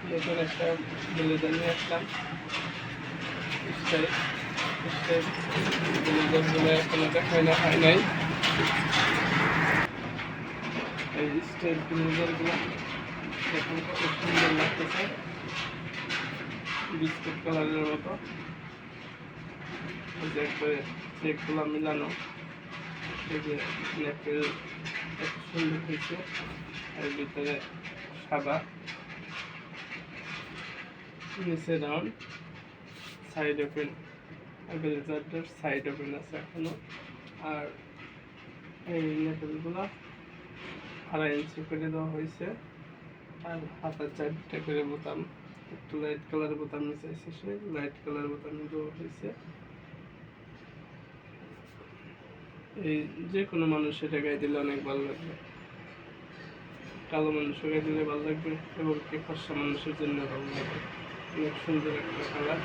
নতুন একটা ব্লেজার নিয়ে আসলাম। স্টাইল ব্লেজারগুলো এখনো দেখায় না, হয় নাই। এই স্টাইল ব্লেজারগুলো এখন কত সুন্দর লাগতেছে, বিস্কুট কালারের মতো। একবারে চেকগুলো মিলানো, নেকের এত সুন্দর হয়েছে। এর ভিতরে সাদা, নিচে রাউন্ড, সাইড ওপেন। ব্লেজারটার সাইড ওপেন আছে এখনো। আর এই নেকেলগুলো 2.5 ইঞ্চি করে দেওয়া হয়েছে। আর হাতার 4টা করে বোতাম, একটু লাইট কালার বোতাম চাইছে, সে লাইট কালার বোতাম দেওয়া হয়েছে। এই যে কোনো মানুষ এটা গায়ে দিলে অনেক ভালো লাগবে, কালো মানুষের গায়ে দিলে ভালো লাগবে, এবং কি ফর্সা মানুষের জন্য ভালো লাগবে। অনেক সুন্দর একটা কালার।